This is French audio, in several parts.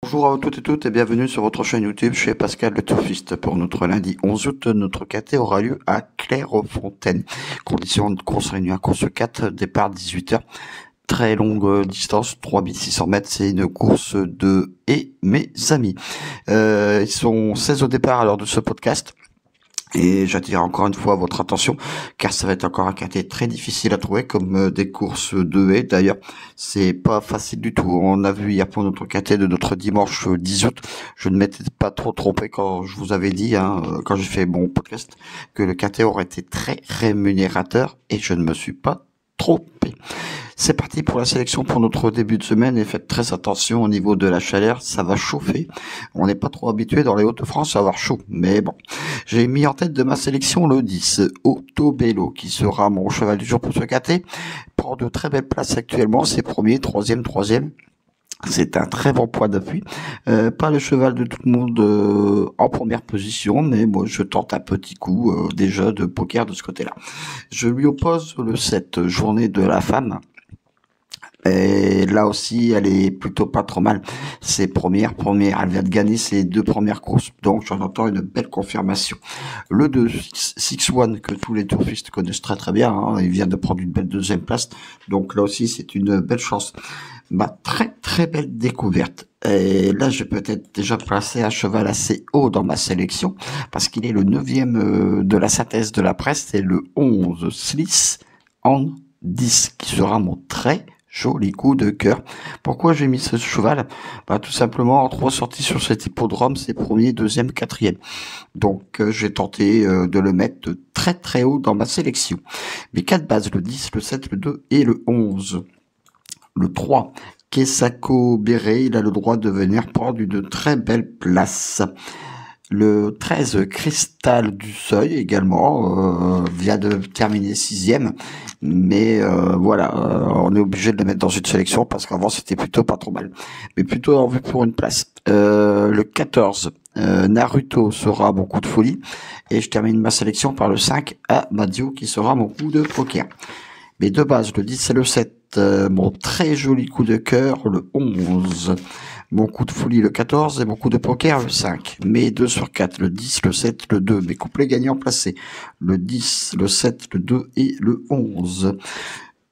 Bonjour à toutes et toutes et bienvenue sur votre chaîne YouTube chez Pascal le Turfiste. Pour notre lundi 11 août, notre KT aura lieu à Clairefontaine. Condition de course réunion à course 4, départ 18h. Très longue distance, 3600 mètres, c'est une course de mes amis. Ils sont 16 au départ à l'heure de ce podcast. Et j'attire encore une fois votre attention, car ça va être encore un quintet très difficile à trouver, comme des courses de haies. D'ailleurs, c'est pas facile du tout. On a vu hier pour notre quintet de notre dimanche 10 août, je ne m'étais pas trop trompé quand je vous avais dit, quand j'ai fait mon podcast, que le quintet aurait été très rémunérateur, et je ne me suis pas trompé. C'est parti pour la sélection pour notre début de semaine et faites très attention au niveau de la chaleur, ça va chauffer. On n'est pas trop habitué dans les Hauts-de-France à avoir chaud, mais bon. J'ai mis en tête de ma sélection le 10, Autobello, qui sera mon cheval du jour pour ce KT. Prend de très belles places actuellement, c'est premier, troisième. C'est un très bon point d'appui. Pas le cheval de tout le monde en première position, mais moi je tente un petit coup déjà de poker de ce côté-là. Je lui oppose le 7, Journée de la femme. Et là aussi, elle est plutôt pas trop mal. C'est première. Elle vient de gagner ses 2 premières courses, donc j'en entends une belle confirmation. Le 2, Six One, que tous les touristes connaissent très très bien, il vient de prendre une belle 2e place, donc là aussi c'est une belle chance. Ma très très belle découverte. Et là, je vais peut-être déjà placer un cheval assez haut dans ma sélection, parce qu'il est le 9e de la synthèse de la presse, c'est le 11, Sliss en 10, qui sera mon très joli coup de cœur. Pourquoi j'ai mis ce cheval? Tout simplement, en 3 sorties sur cet hippodrome, c'est premier, deuxième, quatrième. Donc, j'ai tenté de le mettre très très haut dans ma sélection. Mes 4 bases, le 10, le 7, le 2 et le 11. Le 3, Kesako Béré, il a le droit de venir prendre une très belle place. Le 13, Cristal du Seuil également, vient de terminer 6e, mais voilà, on est obligé de le mettre dans une sélection parce qu'avant c'était plutôt pas trop mal, mais plutôt en vue pour une place. Le 14, Naruto sera mon coup de folie, et je termine ma sélection par le 5, Amadio, qui sera mon coup de poker. Mes 2 bases, le 10 et le 7, mon très joli coup de cœur, le 11. Mon coup de folie, le 14, et mon coup de poker, le 5. Mes 2 sur 4, le 10, le 7, le 2. Mes couplets gagnants placés, le 10, le 7, le 2 et le 11.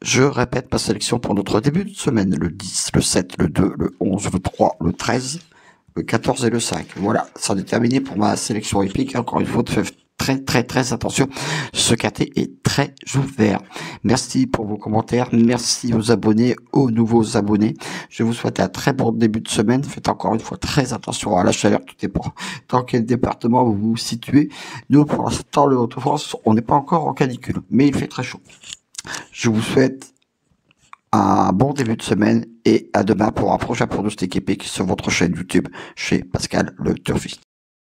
Je répète ma sélection pour notre début de semaine. Le 10, le 7, le 2, le 11, le 3, le 13, le 14 et le 5. Voilà, ça est terminé pour ma sélection épique. Encore une fois, faites très attention. Ce KT est très ouvert. Merci pour vos commentaires. Merci aux abonnés, aux nouveaux abonnés. Je vous souhaite un très bon début de semaine. Faites encore une fois très attention à la chaleur. Tout est pour dans quel département vous vous situez. Nous, pour l'instant, le Haut-de-France, on n'est pas encore en canicule, mais il fait très chaud. Je vous souhaite un bon début de semaine et à demain pour un prochain pronostic épique sur votre chaîne YouTube chez Pascal le Turfiste.